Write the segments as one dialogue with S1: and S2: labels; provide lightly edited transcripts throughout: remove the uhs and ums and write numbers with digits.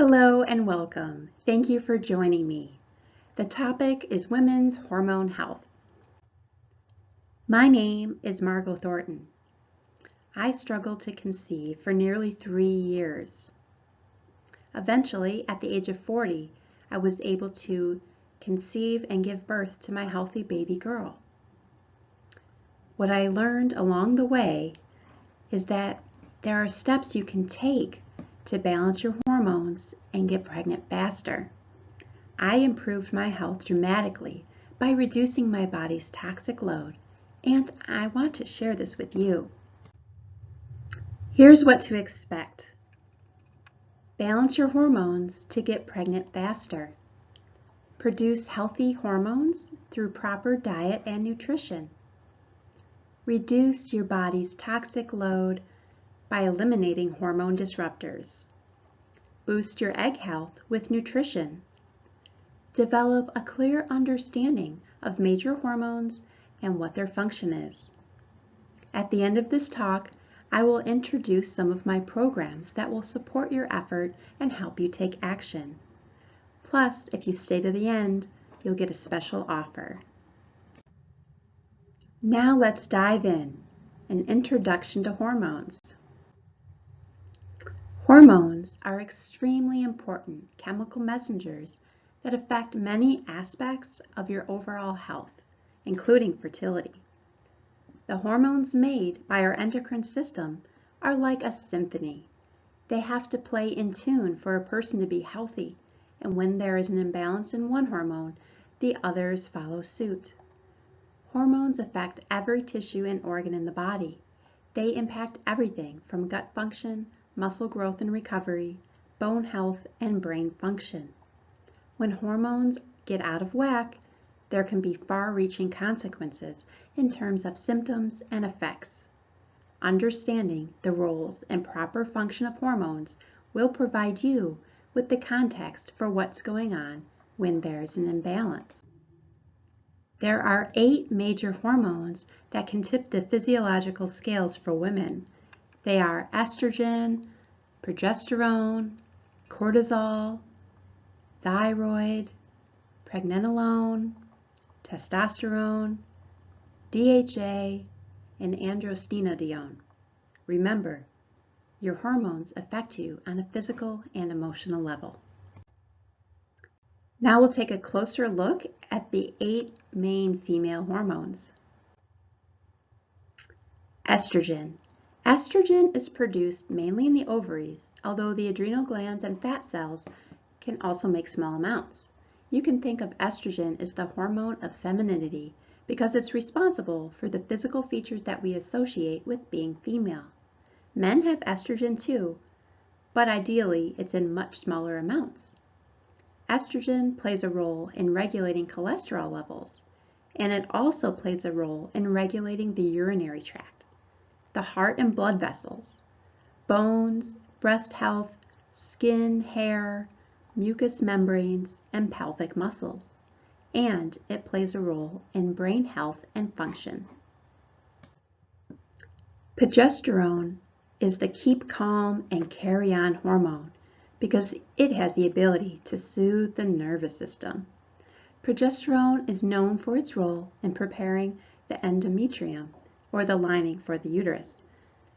S1: Hello and welcome. Thank you for joining me. The topic is women's hormone health. My name is Margot Thornton. I struggled to conceive for nearly 3 years. Eventually, at the age of 40, I was able to conceive and give birth to my healthy baby girl. What I learned along the way is that there are steps you can take to balance your hormones and get pregnant faster. I improved my health dramatically by reducing my body's toxic load, and I want to share this with you. Here's what to expect. Balance your hormones to get pregnant faster. Produce healthy hormones through proper diet and nutrition. Reduce your body's toxic load by eliminating hormone disruptors. Boost your egg health with nutrition. Develop a clear understanding of major hormones and what their function is. At the end of this talk, I will introduce some of my programs that will support your effort and help you take action. Plus, if you stay to the end, you'll get a special offer. Now let's dive in. An introduction to hormones. Hormones are extremely important chemical messengers that affect many aspects of your overall health, including fertility. The hormones made by our endocrine system are like a symphony. They have to play in tune for a person to be healthy, and when there is an imbalance in one hormone, the others follow suit. Hormones affect every tissue and organ in the body. They impact everything from gut function, muscle growth and recovery, bone health, and brain function. When hormones get out of whack, there can be far-reaching consequences in terms of symptoms and effects. Understanding the roles and proper function of hormones will provide you with the context for what's going on when there's an imbalance. There are 8 major hormones that can tip the physiological scales for women. They are estrogen, progesterone, cortisol, thyroid, pregnenolone, testosterone, DHA, and androstenedione. Remember, your hormones affect you on a physical and emotional level. Now we'll take a closer look at the 8 main female hormones. Estrogen. Estrogen is produced mainly in the ovaries, although the adrenal glands and fat cells can also make small amounts. You can think of estrogen as the hormone of femininity because it's responsible for the physical features that we associate with being female. Men have estrogen too, but ideally it's in much smaller amounts. Estrogen plays a role in regulating cholesterol levels, and it also plays a role in regulating the urinary tract, the heart and blood vessels, bones, breast health, skin, hair, mucous membranes, and pelvic muscles, and it plays a role in brain health and function. Progesterone is the keep calm and carry on hormone because it has the ability to soothe the nervous system. Progesterone is known for its role in preparing the endometrium, or the lining for the uterus,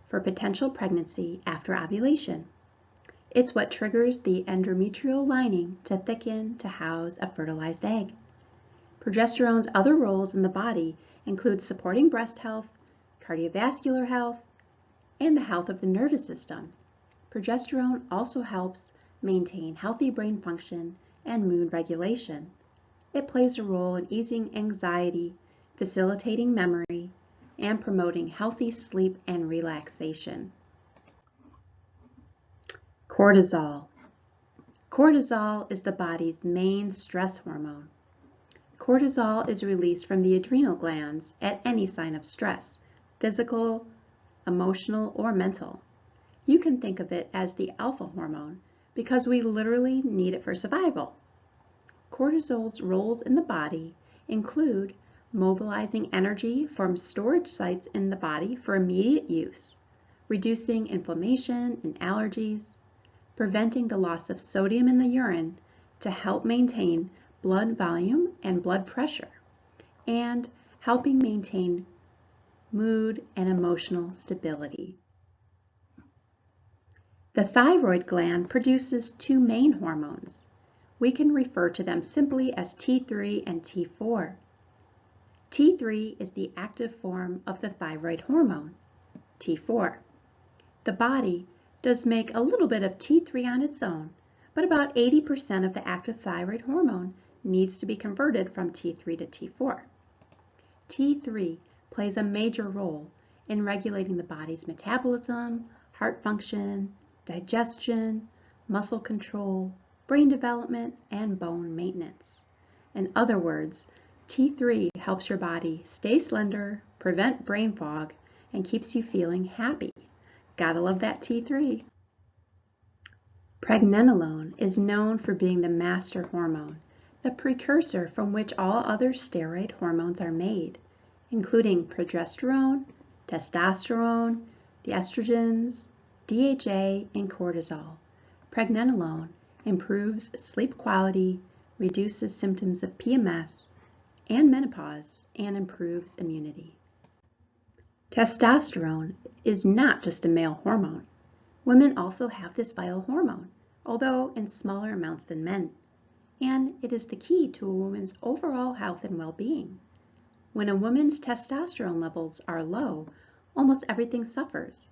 S1: for potential pregnancy after ovulation. It's what triggers the endometrial lining to thicken to house a fertilized egg. Progesterone's other roles in the body include supporting breast health, cardiovascular health, and the health of the nervous system. Progesterone also helps maintain healthy brain function and mood regulation. It plays a role in easing anxiety, facilitating memory, and promoting healthy sleep and relaxation. Cortisol. Cortisol is the body's main stress hormone. Cortisol is released from the adrenal glands at any sign of stress, physical, emotional, or mental. You can think of it as the alpha hormone because we literally need it for survival. Cortisol's roles in the body include mobilizing energy from storage sites in the body for immediate use, reducing inflammation and allergies, preventing the loss of sodium in the urine to help maintain blood volume and blood pressure, and helping maintain mood and emotional stability. The thyroid gland produces two main hormones. We can refer to them simply as T3 and T4. T3 is the active form of the thyroid hormone, T4. The body does make a little bit of T3 on its own, but about 80% of the active thyroid hormone needs to be converted from T3 to T4. T3 plays a major role in regulating the body's metabolism, heart function, digestion, muscle control, brain development, and bone maintenance. In other words, T3 helps your body stay slender, prevent brain fog, and keeps you feeling happy. Gotta love that T3. Pregnenolone is known for being the master hormone, the precursor from which all other steroid hormones are made, including progesterone, testosterone, the estrogens, DHA, and cortisol. Pregnenolone improves sleep quality, reduces symptoms of PMS and menopause, and improves immunity. Testosterone is not just a male hormone. Women also have this vital hormone, although in smaller amounts than men, and it is the key to a woman's overall health and well-being. When a woman's testosterone levels are low, almost everything suffers.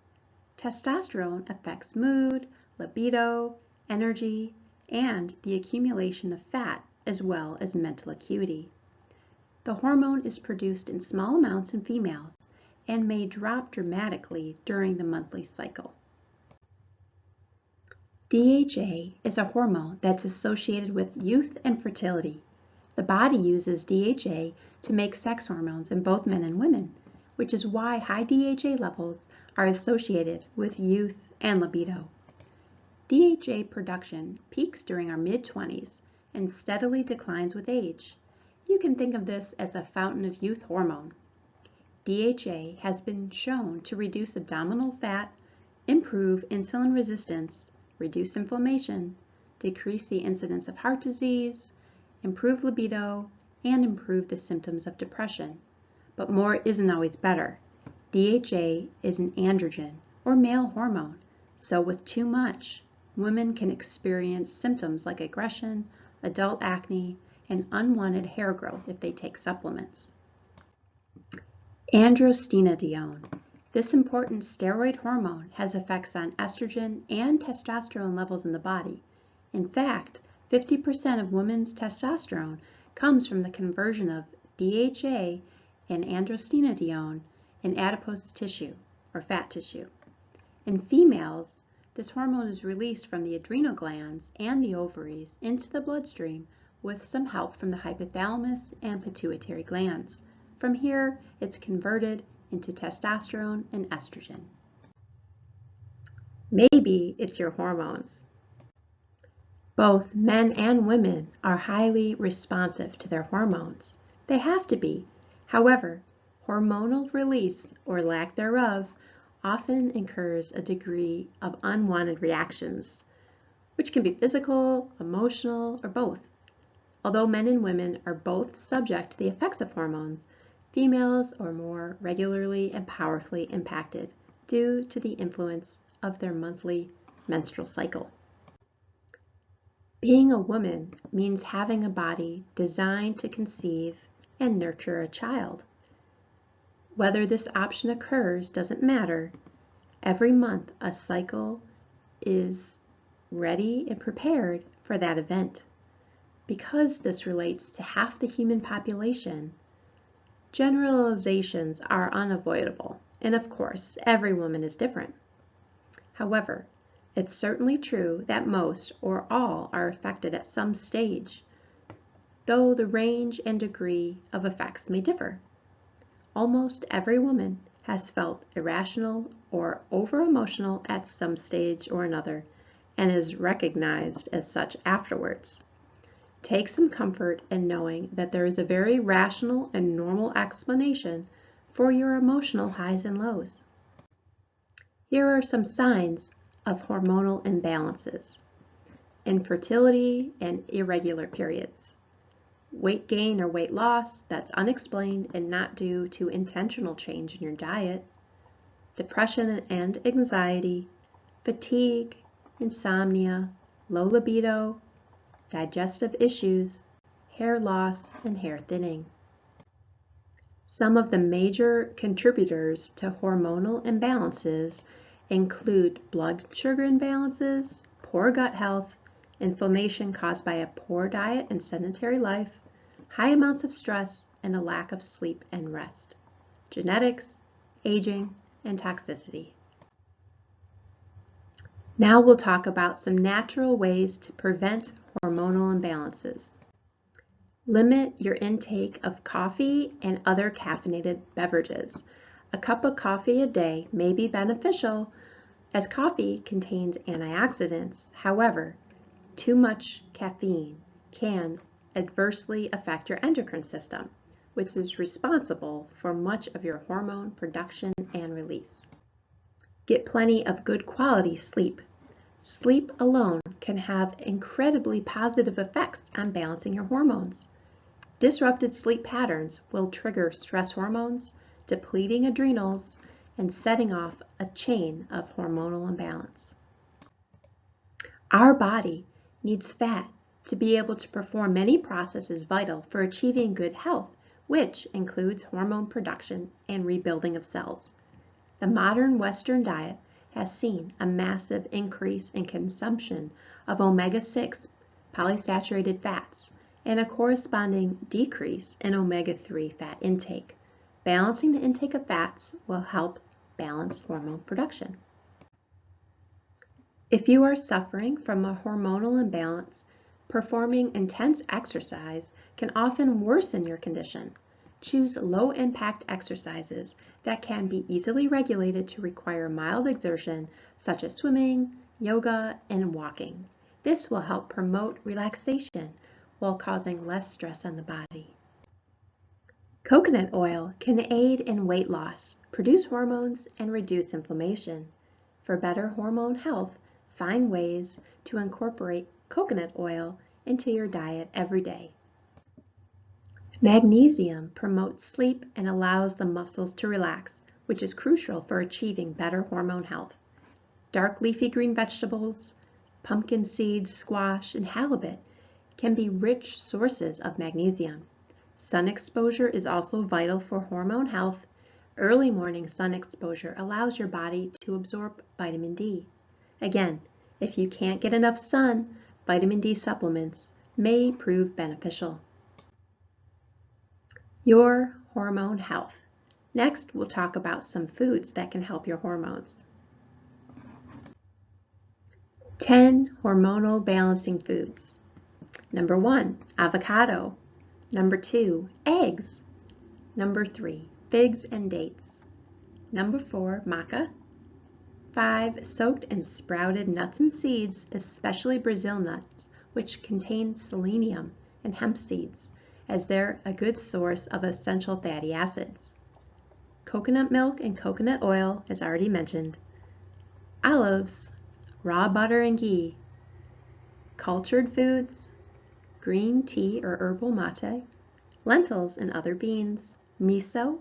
S1: Testosterone affects mood, libido, energy, and the accumulation of fat, as well as mental acuity. The hormone is produced in small amounts in females and may drop dramatically during the monthly cycle. DHA is a hormone that's associated with youth and fertility. The body uses DHA to make sex hormones in both men and women, which is why high DHA levels are associated with youth and libido. DHA production peaks during our mid-20s and steadily declines with age. You can think of this as the fountain of youth hormone. DHA has been shown to reduce abdominal fat, improve insulin resistance, reduce inflammation, decrease the incidence of heart disease, improve libido, and improve the symptoms of depression. But more isn't always better. DHA is an androgen, or male hormone, so with too much, women can experience symptoms like aggression, adult acne, and unwanted hair growth if they take supplements. Androstenedione. This important steroid hormone has effects on estrogen and testosterone levels in the body. In fact, 50% of women's testosterone comes from the conversion of DHA and androstenedione in adipose tissue, or fat tissue. In females, this hormone is released from the adrenal glands and the ovaries into the bloodstream with some help from the hypothalamus and pituitary glands. From here, it's converted into testosterone and estrogen. Maybe it's your hormones. Both men and women are highly responsive to their hormones. They have to be. However, hormonal release, or lack thereof, often incurs a degree of unwanted reactions, which can be physical, emotional, or both. Although men and women are both subject to the effects of hormones, females are more regularly and powerfully impacted due to the influence of their monthly menstrual cycle. Being a woman means having a body designed to conceive and nurture a child. Whether this option occurs doesn't matter. Every month, a cycle is ready and prepared for that event. Because this relates to half the human population, generalizations are unavoidable, and of course, every woman is different. However, it's certainly true that most or all are affected at some stage, though the range and degree of effects may differ. Almost every woman has felt irrational or over-emotional at some stage or another, and is recognized as such afterwards. Take some comfort in knowing that there is a very rational and normal explanation for your emotional highs and lows. Here are some signs of hormonal imbalances, infertility and irregular periods, weight gain or weight loss that's unexplained and not due to intentional change in your diet, depression and anxiety, fatigue, insomnia, low libido, digestive issues, hair loss, and hair thinning. Some of the major contributors to hormonal imbalances include blood sugar imbalances, poor gut health, inflammation caused by a poor diet and sedentary life, high amounts of stress, and a lack of sleep and rest, genetics, aging, and toxicity. Now we'll talk about some natural ways to prevent hormonal imbalances. Limit your intake of coffee and other caffeinated beverages. A cup of coffee a day may be beneficial as coffee contains antioxidants. However, too much caffeine can adversely affect your endocrine system, which is responsible for much of your hormone production and release. Get plenty of good quality sleep. Sleep alone can have incredibly positive effects on balancing your hormones. Disrupted sleep patterns will trigger stress hormones, depleting adrenals, and setting off a chain of hormonal imbalance. Our body needs fat to be able to perform many processes vital for achieving good health, which includes hormone production and rebuilding of cells. The modern Western diet has seen a massive increase in consumption of omega-6 polysaturated fats and a corresponding decrease in omega-3 fat intake. Balancing the intake of fats will help balance hormone production. If you are suffering from a hormonal imbalance, performing intense exercise can often worsen your condition. Choose low-impact exercises that can be easily regulated to require mild exertion, such as swimming, yoga, and walking. This will help promote relaxation while causing less stress on the body. Coconut oil can aid in weight loss, produce hormones, and reduce inflammation. For better hormone health, find ways to incorporate coconut oil into your diet every day. Magnesium promotes sleep and allows the muscles to relax, which is crucial for achieving better hormone health. Dark leafy green vegetables, pumpkin seeds, squash, and halibut can be rich sources of magnesium. Sun exposure is also vital for hormone health. Early morning sun exposure allows your body to absorb vitamin D. Again, if you can't get enough sun, vitamin D supplements may prove beneficial. Your hormone health. Next, we'll talk about some foods that can help your hormones. 10 hormonal balancing foods. Number 1, avocado. Number 2, eggs. Number 3, figs and dates. Number 4, maca. 5, soaked and sprouted nuts and seeds, especially Brazil nuts, which contain selenium, and hemp seeds, as they're a good source of essential fatty acids. Coconut milk and coconut oil, as already mentioned. Olives, raw butter and ghee. Cultured foods, green tea or herbal mate, lentils and other beans, miso,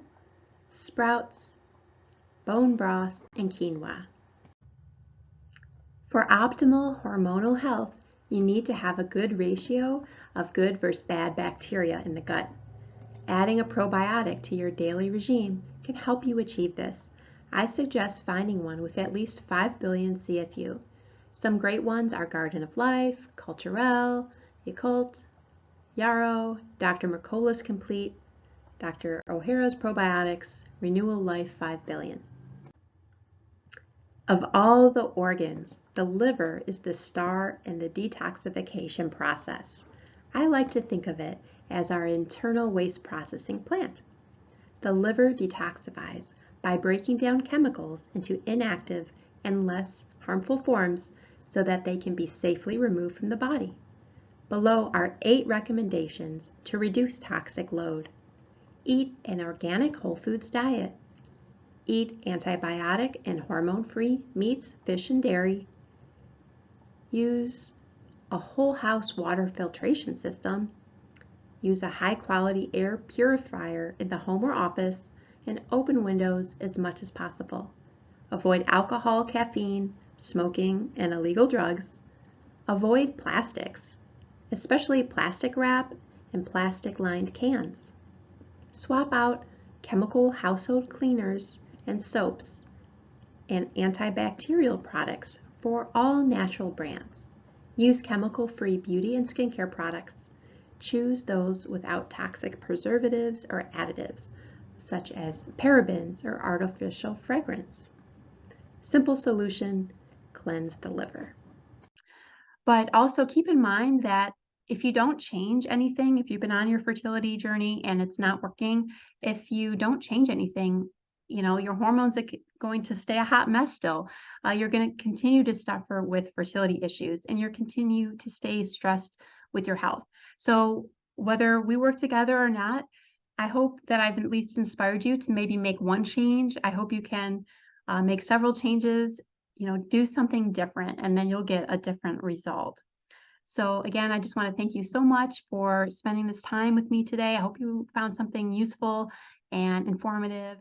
S1: sprouts, bone broth, and quinoa. For optimal hormonal health, you need to have a good ratio of good versus bad bacteria in the gut. Adding a probiotic to your daily regime can help you achieve this. I suggest finding one with at least 5 billion CFU. Some great ones are Garden of Life, Culturelle, Yakult, Yarrow, Dr. Mercola's Complete, Dr. O'Hara's Probiotics, Renewal Life 5 billion. Of all the organs, the liver is the star in the detoxification process. I like to think of it as our internal waste processing plant. The liver detoxifies by breaking down chemicals into inactive and less harmful forms so that they can be safely removed from the body. Below are 8 recommendations to reduce toxic load. Eat an organic whole foods diet. Eat antibiotic and hormone-free meats, fish, and dairy. Use a whole house water filtration system. Use a high quality air purifier in the home or office, and open windows as much as possible. Avoid alcohol, caffeine, smoking, and illegal drugs. Avoid plastics, especially plastic wrap and plastic lined cans. Swap out chemical household cleaners and soaps and antibacterial products for all natural brands. Use chemical-free beauty and skincare products. Choose those without toxic preservatives or additives, such as parabens or artificial fragrance. Simple solution, cleanse the liver. But also keep in mind that if you don't change anything, if you've been on your fertility journey and it's not working, if you don't change anything, your hormones are going to stay a hot mess still. You're going to continue to suffer with fertility issues and you're continue to stay stressed with your health. So whether we work together or not, I hope that I've at least inspired you to maybe make one change. I hope you can make several changes, do something different, and then you'll get a different result. So again, I just want to thank you so much for spending this time with me today. I hope you found something useful and informative.